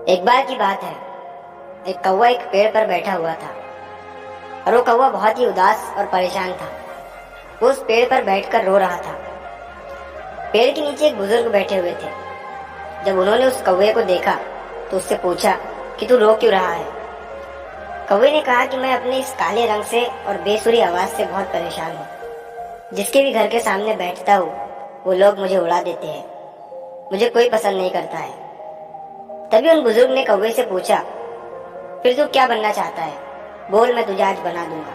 एक बार की बात है। एक कौवा एक पेड़ पर बैठा हुआ था और वो कौवा बहुत ही उदास और परेशान था। वो उस पेड़ पर बैठकर रो रहा था। पेड़ के नीचे एक बुजुर्ग बैठे हुए थे। जब उन्होंने उस कौवे को देखा तो उससे पूछा कि तू रो क्यों रहा है। कौवे ने कहा कि मैं अपने इस काले रंग से और बेसुरी आवाज से बहुत परेशान हूँ। जिसके भी घर के सामने बैठता हूँ वो लोग मुझे उड़ा देते हैं। मुझे कोई पसंद नहीं करता है। तभी उन बुजुर्ग ने कौवे से पूछा, फिर तू क्या बनना चाहता है? बोल, मैं तुझे आज बना दूंगा।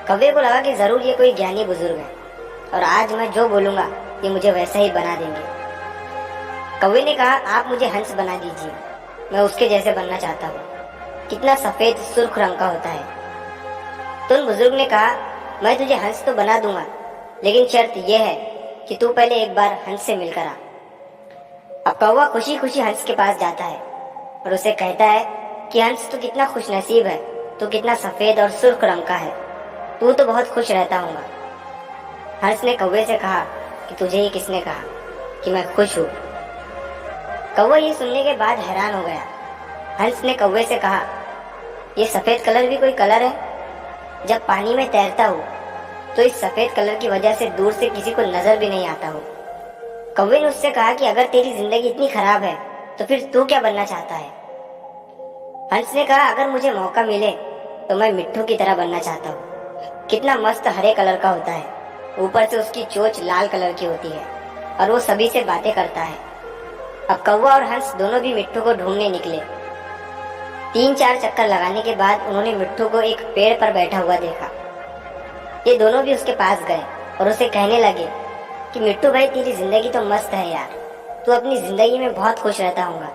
कौवे को लगा कि जरूर ये कोई ज्ञानी बुजुर्ग है और आज मैं जो बोलूंगा ये मुझे वैसा ही बना देंगे। कौवे ने कहा, आप मुझे हंस बना दीजिए, मैं उसके जैसे बनना चाहता हूँ। कितना सफेद सुर्ख रंग का होता है। तो उन बुजुर्ग ने कहा, मैं तुझे हंस तो बना दूंगा, लेकिन शर्त यह है कि तू पहले एक बार हंस से मिलकर आ। अब कौवा खुशी खुशी हंस के पास जाता है और उसे कहता है कि हंस तू कितना खुश नसीब है, तू कितना सफेद और सुर्ख रंग का है, तू तो बहुत खुश रहता होगा। हंस ने कौवे से कहा कि तुझे ये किसने कहा कि मैं खुश हूँ? कौवा ये सुनने के बाद हैरान हो गया। हंस ने कौवे से कहा, ये सफेद कलर भी कोई कलर है? जब पानी में तैरता हूँ तो इस सफेद कलर की वजह से दूर से किसी को नजर भी नहीं आता हूँ। कौवे ने उससे कहा कि अगर तेरी जिंदगी इतनी खराब है तो फिर तू क्या बनना चाहता है? हंस ने कहा, अगर मुझे मौका मिले तो मैं मिट्टू की तरह बनना चाहता हूँ। कितना मस्त हरे कलर का होता है, ऊपर से उसकी चोंच लाल कलर की होती है और वो सभी से बातें करता है। अब कौवा और हंस दोनों भी मिट्टू को ढूंढने निकले। 3-4 चक्कर लगाने के बाद उन्होंने मिट्टू को एक पेड़ पर बैठा हुआ देखा। ये दोनों भी उसके पास गए और उसे कहने लगे कि मिट्टू भाई, तेरी जिंदगी तो मस्त है यार, तू अपनी जिंदगी में बहुत खुश रहता होगा।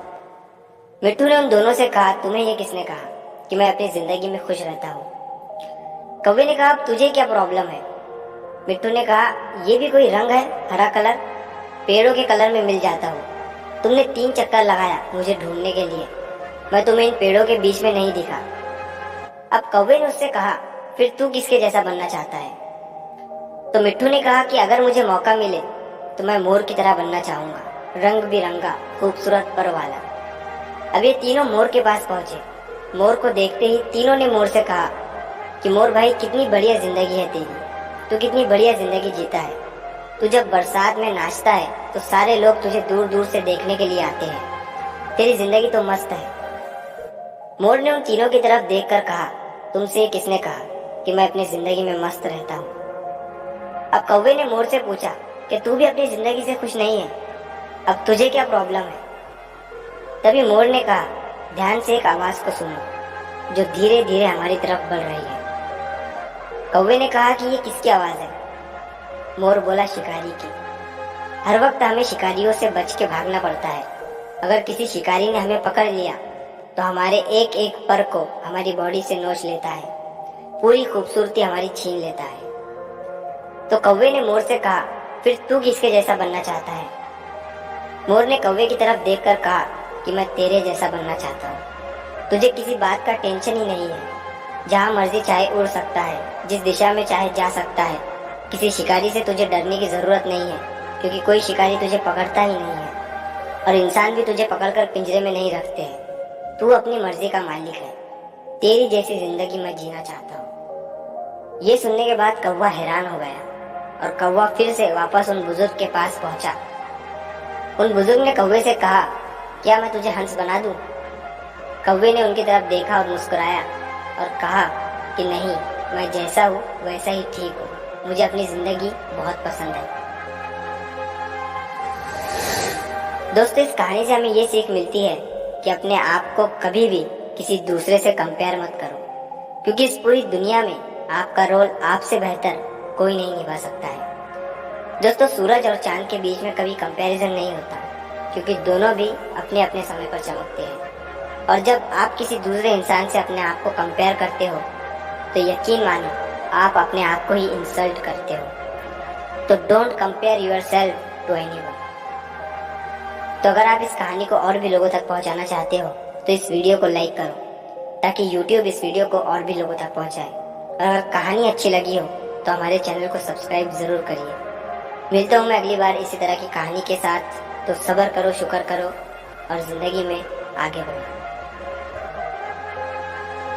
मिट्टू ने उन दोनों से कहा, तुम्हें ये किसने कहा कि मैं अपनी जिंदगी में खुश रहता हूँ? कौवे ने कहा, अब तुझे क्या प्रॉब्लम है? मिट्टू ने कहा, ये भी कोई रंग है, हरा कलर? पेड़ों के कलर में मिल जाता हूँ। तुमने 3 चक्कर लगाया मुझे ढूंढने के लिए, मैं तुम्हें इन पेड़ों के बीच में नहीं दिखा। अब कौवे ने उससे कहा, फिर तू किसके जैसा बनना चाहता है? तो मिट्टू ने कहा कि अगर मुझे मौका मिले तो मैं मोर की तरह बनना चाहूंगा, रंग बिरंगा खूबसूरत पर वाला। अब ये तीनों मोर के पास पहुंचे। मोर को देखते ही तीनों ने मोर से कहा कि मोर भाई, कितनी बढ़िया जिंदगी है तेरी, तू कितनी बढ़िया जिंदगी जीता है। तू जब बरसात में नाचता है तो सारे लोग तुझे दूर दूर से देखने के लिए आते हैं। तेरी जिंदगी तो मस्त है। मोर ने उन तीनों की तरफ देखकर कहा, तुमसे किसने कहा कि मैं अपनी जिंदगी में मस्त रहता हूँ? अब कौवे ने मोर से पूछा कि तू भी अपनी जिंदगी से खुश नहीं है, अब तुझे क्या प्रॉब्लम है? तभी मोर ने कहा, ध्यान से एक आवाज को सुनो जो धीरे धीरे हमारी तरफ बढ़ रही है। कौवे ने कहा कि ये किसकी आवाज है? मोर बोला, शिकारी की। हर वक्त हमें शिकारियों से बच के भागना पड़ता है। अगर किसी शिकारी ने हमें पकड़ लिया तो हमारे एक एक पर को हमारी बॉडी से नोच लेता है, पूरी खूबसूरती हमारी छीन लेता है। तो कौवे ने मोर से कहा, फिर तू किसके जैसा बनना चाहता है? मोर ने कौवे की तरफ देखकर कहा कि मैं तेरे जैसा बनना चाहता हूँ। तुझे किसी बात का टेंशन ही नहीं है, जहाँ मर्जी चाहे उड़ सकता है, जिस दिशा में चाहे जा सकता है। किसी शिकारी से तुझे डरने की जरूरत नहीं है, क्योंकि कोई शिकारी तुझे पकड़ता ही नहीं है और इंसान भी तुझे पकड़कर पिंजरे में नहीं रखते हैं। तू अपनी मर्जी का मालिक है। तेरी जैसी जिंदगी मैं जीना चाहता हूँ। ये सुनने के बाद कौवा हैरान हो गया और कौवा फिर से वापस उन बुजुर्ग के पास पहुंचा। उन बुजुर्ग ने कौवे से कहा, क्या मैं तुझे हंस बना दूं? कौवे ने उनकी तरफ देखा और मुस्कुराया और कहा कि नहीं, मैं जैसा हूँ वैसा ही ठीक हूँ, मुझे अपनी जिंदगी बहुत पसंद है। दोस्तों, इस कहानी से हमें ये सीख मिलती है कि अपने आप को कभी भी किसी दूसरे से कंपेयर मत करो, क्योंकि इस पूरी दुनिया में आपका रोल आपसे बेहतर कोई नहीं निभा सकता है। दोस्तों, सूरज और चांद के बीच में कभी कंपैरिजन नहीं होता, क्योंकि दोनों भी अपने अपने समय पर चमकते हैं। और जब आप किसी दूसरे इंसान से अपने आप को कंपेयर करते हो तो यकीन मानो आप अपने आप को ही इंसल्ट करते हो। तो don't compare yourself to anyone. तो अगर आप इस कहानी को और भी लोगों तक पहुंचाना चाहते हो तो इस वीडियो को लाइक करो, ताकि YouTube इस वीडियो को और भी लोगों तक पहुंचाए। और अगर कहानी अच्छी लगी हो तो हमारे चैनल को सब्सक्राइब जरूर करिए। मिलता हूँ मैं अगली बार इसी तरह की कहानी के साथ। तो सब्र करो, शुक्र करो और जिंदगी में आगे बढ़ा।